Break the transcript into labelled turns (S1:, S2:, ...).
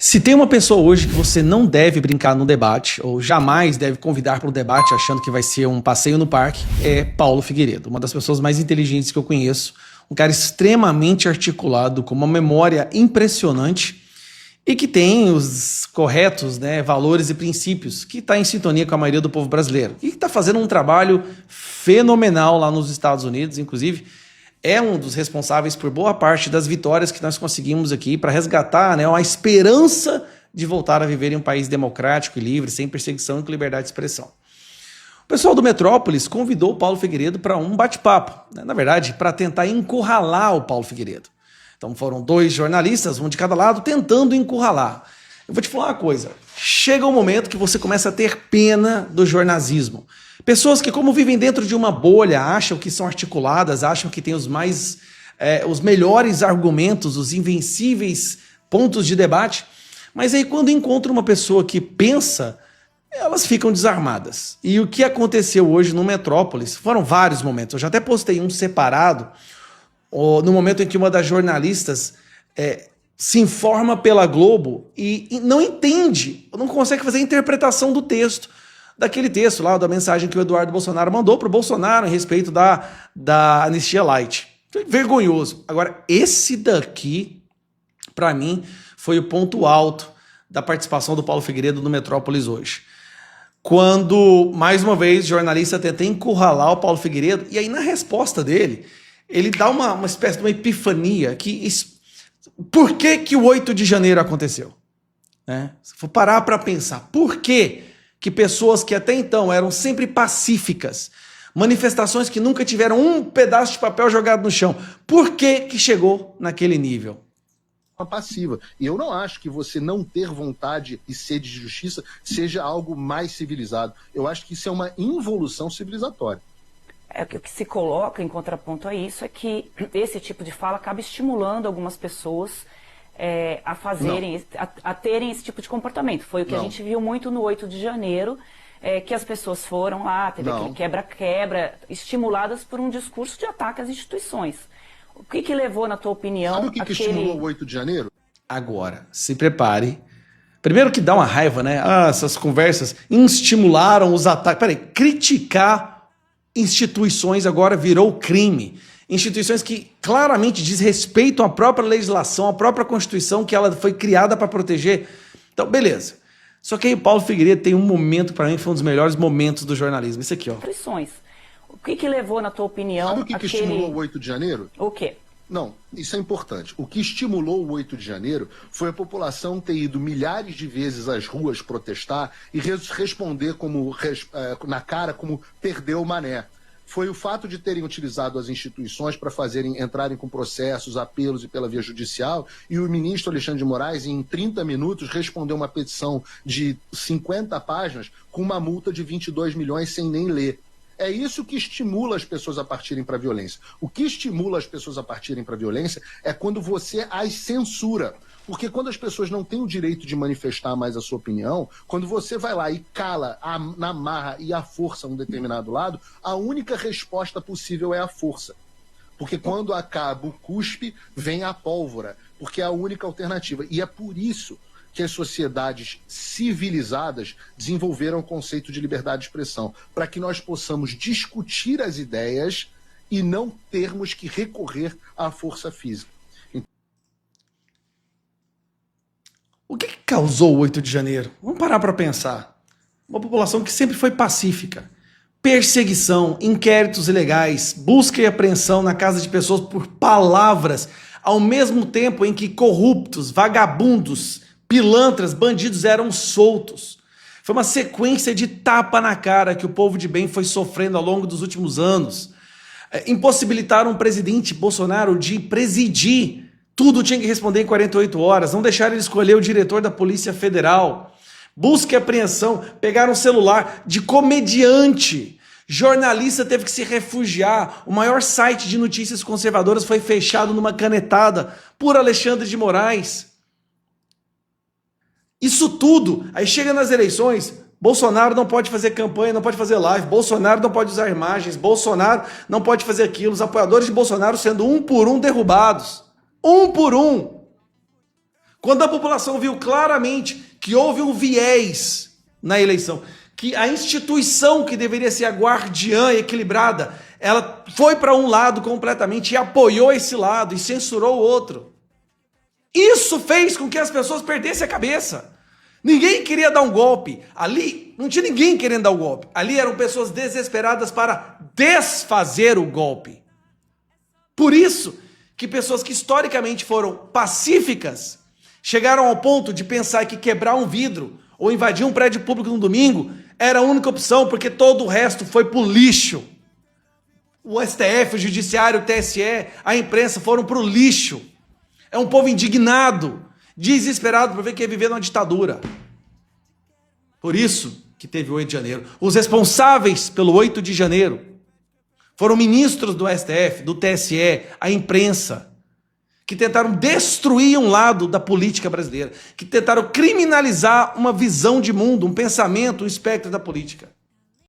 S1: Se tem uma pessoa hoje que você não deve brincar no debate, ou jamais deve convidar para o debate achando que vai ser um passeio no parque, é Paulo Figueiredo, uma das pessoas mais inteligentes que eu conheço, um cara extremamente articulado, com uma memória impressionante e que tem os corretos, valores e princípios, que está em sintonia com a maioria do povo brasileiro e que está fazendo um trabalho fenomenal lá nos Estados Unidos, inclusive é um dos responsáveis por boa parte das vitórias que nós conseguimos aqui para resgatar a esperança de voltar a viver em um país democrático e livre, sem perseguição e com liberdade de expressão. O pessoal do Metrópolis convidou o Paulo Figueiredo para um bate-papo, na verdade, para tentar encurralar o Paulo Figueiredo. Então foram dois jornalistas, um de cada lado, tentando encurralar. Eu vou te falar uma coisa, chega um momento que você começa a ter pena do jornalismo. Pessoas que, como vivem dentro de uma bolha, acham que são articuladas, acham que têm os melhores argumentos, os invencíveis pontos de debate, mas aí quando encontram uma pessoa que pensa, elas ficam desarmadas. E o que aconteceu hoje no Metrópolis, foram vários momentos, eu já até postei um separado, no momento em que uma das jornalistas se informa pela Globo e não entende, não consegue fazer a interpretação do texto, daquele texto lá, da mensagem que o Eduardo Bolsonaro mandou para o Bolsonaro a respeito da anistia light. Vergonhoso. Agora, esse daqui, para mim, foi o ponto alto da participação do Paulo Figueiredo no Metrópolis hoje. Quando, mais uma vez, o jornalista tenta encurralar o Paulo Figueiredo, e aí na resposta dele, ele dá uma espécie de uma epifania por que o 8 de janeiro aconteceu? Se for parar para pensar, por quê? Que pessoas que até então eram sempre pacíficas, manifestações que nunca tiveram um pedaço de papel jogado no chão, por que chegou naquele nível?
S2: Passiva. E eu não acho que você não ter vontade e sede de justiça seja algo mais civilizado. Eu acho que isso é uma involução civilizatória.
S3: O que se coloca em contraponto a isso é que esse tipo de fala acaba estimulando algumas pessoas a terem esse tipo de comportamento. Foi o que a gente viu muito no 8 de janeiro, que as pessoas foram lá, teve aquele quebra-quebra, estimuladas por um discurso de ataque às instituições. O que levou, na tua opinião...
S2: Sabe o que estimulou o 8 de janeiro?
S1: Agora, se prepare. Primeiro que dá uma raiva, essas conversas estimularam os ataques. Peraí, criticar instituições agora virou crime. Instituições que claramente desrespeitam a própria legislação, a própria Constituição, que ela foi criada para proteger. Então, beleza. Só que aí o Paulo Figueiredo tem um momento, para mim, que foi um dos melhores momentos do jornalismo. Isso aqui, ó.
S3: Instituições. O que levou, na tua opinião...
S2: Sabe o que estimulou o 8 de janeiro?
S3: O quê?
S2: Não, isso é importante. O que estimulou o 8 de janeiro foi a população ter ido milhares de vezes às ruas protestar e responder na cara como perdeu o mané. Foi o fato de terem utilizado as instituições para entrarem com processos, apelos e pela via judicial, e o ministro Alexandre de Moraes, em 30 minutos, respondeu uma petição de 50 páginas com uma multa de 22 milhões sem nem ler. É isso que estimula as pessoas a partirem para a violência. O que estimula as pessoas a partirem para a violência é quando você as censura. Porque quando as pessoas não têm o direito de manifestar mais a sua opinião, quando você vai lá e cala na marra e à força um determinado lado, a única resposta possível é a força. Porque quando acaba o cuspe, vem a pólvora. Porque é a única alternativa. E é por isso que as sociedades civilizadas desenvolveram o conceito de liberdade de expressão, para que nós possamos discutir as ideias e não termos que recorrer à força física.
S1: O que causou o 8 de janeiro? Vamos parar para pensar. Uma população que sempre foi pacífica. Perseguição, inquéritos ilegais, busca e apreensão na casa de pessoas por palavras, ao mesmo tempo em que corruptos, vagabundos, pilantras, bandidos eram soltos. Foi uma sequência de tapa na cara que o povo de bem foi sofrendo ao longo dos últimos anos. Impossibilitaram o presidente Bolsonaro de presidir. Tudo tinha que responder em 48 horas. Não deixaram ele escolher o diretor da Polícia Federal. Busca e apreensão. Pegaram um celular de comediante. Jornalista teve que se refugiar. O maior site de notícias conservadoras foi fechado numa canetada por Alexandre de Moraes. Isso tudo, aí chega nas eleições, Bolsonaro não pode fazer campanha, não pode fazer live, Bolsonaro não pode usar imagens, Bolsonaro não pode fazer aquilo, os apoiadores de Bolsonaro sendo um por um derrubados. Um por um. Quando a população viu claramente que houve um viés na eleição, que a instituição que deveria ser a guardiã equilibrada, ela foi para um lado completamente e apoiou esse lado e censurou o outro. Isso fez com que as pessoas perdessem a cabeça. Ninguém queria dar um golpe. Ali não tinha ninguém querendo dar um golpe. Ali eram pessoas desesperadas para desfazer o golpe. Por isso que pessoas que historicamente foram pacíficas chegaram ao ponto de pensar que quebrar um vidro ou invadir um prédio público no domingo era a única opção, porque todo o resto foi pro lixo. O STF, o Judiciário, o TSE, a imprensa foram pro lixo. É um povo indignado, desesperado por ver que ia viver numa ditadura. Por isso que teve o 8 de janeiro. Os responsáveis pelo 8 de janeiro foram ministros do STF, do TSE, a imprensa, que tentaram destruir um lado da política brasileira, que tentaram criminalizar uma visão de mundo, um pensamento, um espectro da política.